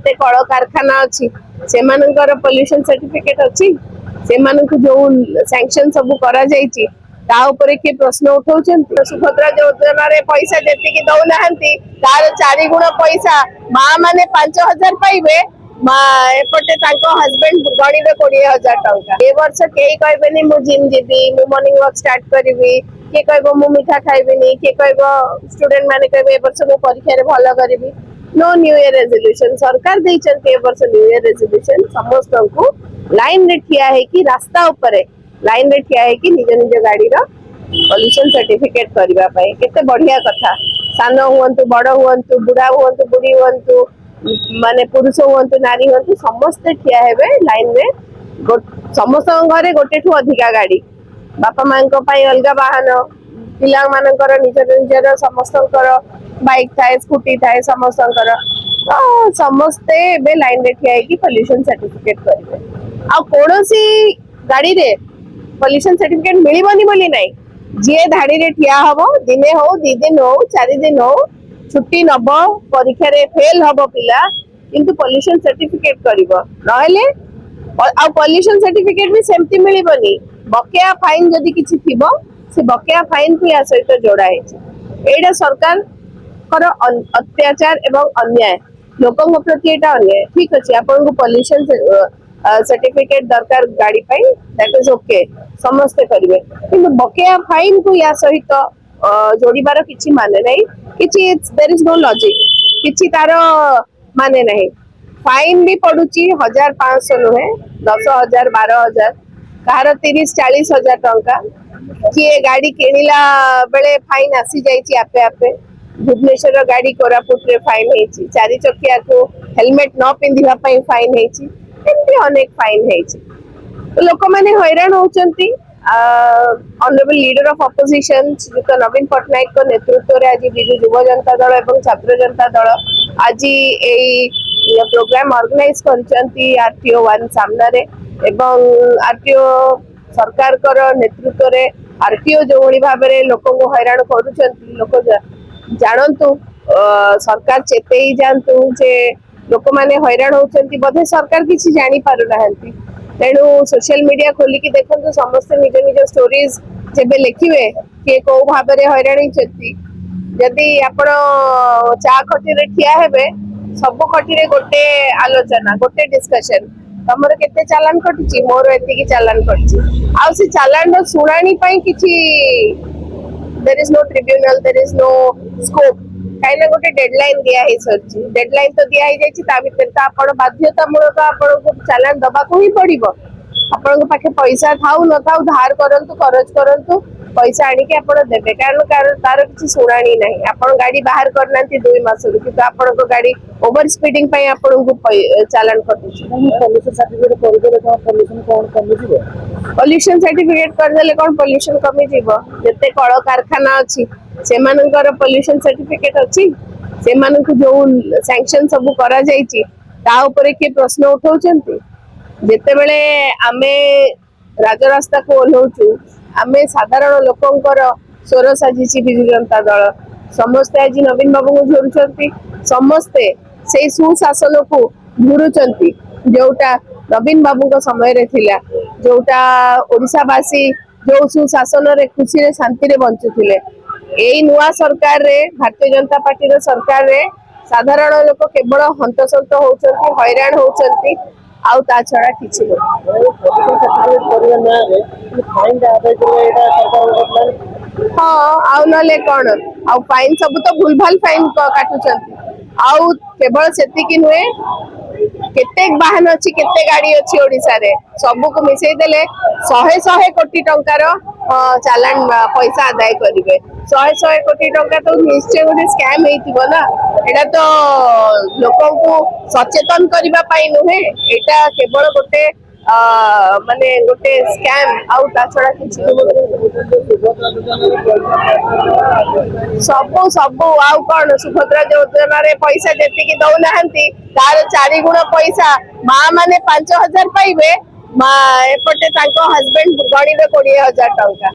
ଯେତେ କଳ कारखाना ଅଛି ସେମାନଙ୍କର ପଲ୍ୟୁशन सर्टिफिकेट ଅଛି ସେମାନଙ୍କୁ ଯୋଉ सैंक्शन सब करा जायछि ता ऊपर के प्रश्न उठाउछन्ति सुभद्रा योजना रे पैसा जेतिकी दउ नाहंती तार 4 गुण पैसा मां माने 5000 पाइबे मा एपटे तांको हस्बैंड गणिबे 20000 टंका ए वर्ष केई कहबेनी मु जिम जेबी मु मॉर्निंग वॉक स्टार्ट करबी के कहबो मु मिठा खाइबेनी के कहबो स्टूडेंट माने कहबे ए वर्ष मु परीक्षा रे भलो करबी नो न्यू ईयर रेजोल्यूशन सरकार देइचन्ति ए वर्ष न्यू ईयर रेजोल्यूशन समस्त को लाइन रे ठिया है कि रास्ता ऊपर लाइन रे ठिया है कि निज निज गाड़ी रो पॉल्यूशन सर्टिफिकेट करबा पई केते बढ़िया कथा सान हुअंतु बड़ हुअंतु बुढ़ा हुअंतु बुढ़ी हुअंतु माने पुरुष हुअंतु नारी हुअंतु समस्त ठिया हेबे लाइन रे समस्त घरे गोटे ठु अधिका गाड़ी बापा मां को पई अलगा वाहन पिला मानकर निज निजर समस्तकर बाइक थाए स्कूटी थाए समस्तकर तो समस्ते बे लाइन रे ठिया कि पॉल्यूशन सर्टिफिकेट करिवे आ कोनोसी गाड़ी रे पॉल्यूशन सर्टिफिकेट मिलिबनी बोली नै जे धाड़ी रे ठिया हबो दिने हो 2 दिन हो 4 दिन हो छुट्टी नब परीक्षा रे फेल हबो पिला किंतु पॉल्यूशन सर्टिफिकेट करिवो रहले आ पॉल्यूशन सर्टिफिकेट भी सेमती मिलिबनी बकेया फाइन जदी किछि थिबो से बकेया फाइन को या सहित जोड़ा है एडा सरकार कर अत्याचार एवं अन्याय लोकों प्रति एटा अन्याय ठीक अछि आपन को पॉल्यूशन सर्टिफिकेट दरकार गाड़ी पाई दैट इज ओके समस्त करिवे किंतु बकेया फाइन को या सहित जोड़ीबार किछि माने नै किछि देयर इज नो लॉजिक किछि तार माने नै फाइन भी पडुची 1500 नुहे 10000 12000 कार 30-40 हजार टंका किए गाड़ी किनिला बेले फाइन आसी जाइछि आपे आपे भुवनेश्वर गाड़ी कोरापुट रे फाइन हेछि 4 चकिया को हेलमेट न पिंधिबा पई फाइन हेछि एमती अनेक फाइन हेछि तो लोक माने हैरान होचंती ऑनरेबल लीडर ऑफ ऑपोजिशन श्रीयुक्त नवीन पटनायक को नेतृत्व रे आज बिजु युवा जनता दल एवं छात्र जनता दल आज एई प्रोग्राम ऑर्गेनाइज करचंती आरटीओ 1 सामना रे एवं आरटीओ सरकार कर नेतृत्व रे आरटीओ जो भली भाबरे लोक को हैरान करूचंती लोक जानतु सरकार चेते ही जानतु जे लोक माने हैरान होचंती बधे सरकार किछि जानि पारु नाहंती तेणु सोशल मीडिया खोली की देखंतु समस्त निज निज स्टोरीज जेबे लिखिबे के को भाबरे हैरान हिचंती यदि आपण चा खटी रे ठिया हेबे सब खटी रे गोटे आलोचना गोटे डिस्कशन तमर केते चालान कटची मोर एति की चालान कटची आ से चालान रो सुनानी पई किछि there is no tribunal there is no scope काइना गोटे डेडलाइन दिया है सरची डेडलाइन तो दिया ही जायछि ता भीतर ता आपण बाध्यतामूलक आपण को चालान दबा को ही पड़िबो आपण को पाखे पैसा थाउ न थाउ धार करंतु खर्च करंतु पैसा आनी के आपण देबे कारण तार किछि सुनानी नाही आपण गाड़ी बाहर करनांती 2 मास रु कि आपण को गाड़ी ओवर स्पीडिंग पई आपण को चालान कटुछि पॉल्यूशन सर्टिफिकेट कर देले कोन पॉल्यूशन कोन कमी जिवो पॉल्यूशन सर्टिफिकेट कर देले कोन पॉल्यूशन कमी जिवो जते कळ कारखाना अछि सेमानकर पॉल्यूशन सर्टिफिकेट अछि सेमानकु जो सैंक्शन सब करा जायछि ता ऊपर के प्रश्न उठाउछन्ति जेते बेले आमे राजरास्ता को ओल्होचु आमे साधारण लोकंकर स्वर साजिछि बिजु जनता दल समस्त आज नवीन बाबू को झुरुचन्ति समस्ते से सुशासन को झुरुचन्ति जोटा नवीन बाबू को समय रे थिला जोटा ओडिसावासी जो सुशासन रे खुशी रे शांति रे बंचुथिले एई नुआ सरकार रे भारतीय जनता पार्टी रो सरकार रे साधारण लोक केवल हंतसंत होचंती हैरान होचंती आउ ता छड़ा किछि नै हां आउ नले कोन आउ फाइन सब तो भूल भाल फाइन काटुचंती आउ केवल सेति कि नुए केते वाहन अछि केते गाड़ी अछि ओडिसा रे सब को मिसै देले 100 कोटी टंकार चालान पैसा आदाय करिवे 100 कोटी टंका तो निश्चय गोटे स्कैम हेतिबो ना एटा तो लोकों को सचेतन करिबा पाई नुहे एटा केवल गोटे माने गोटे स्कैम आउ ता छड़ा किछि सब आउ कोन सुभद्रा योजना रे पैसा जेति की दउ नाहंती तार 4 गुण पैसा मां माने 5000 पाइबे मा एपटे तांको हस्बैंड गणिबे 20000 टंका।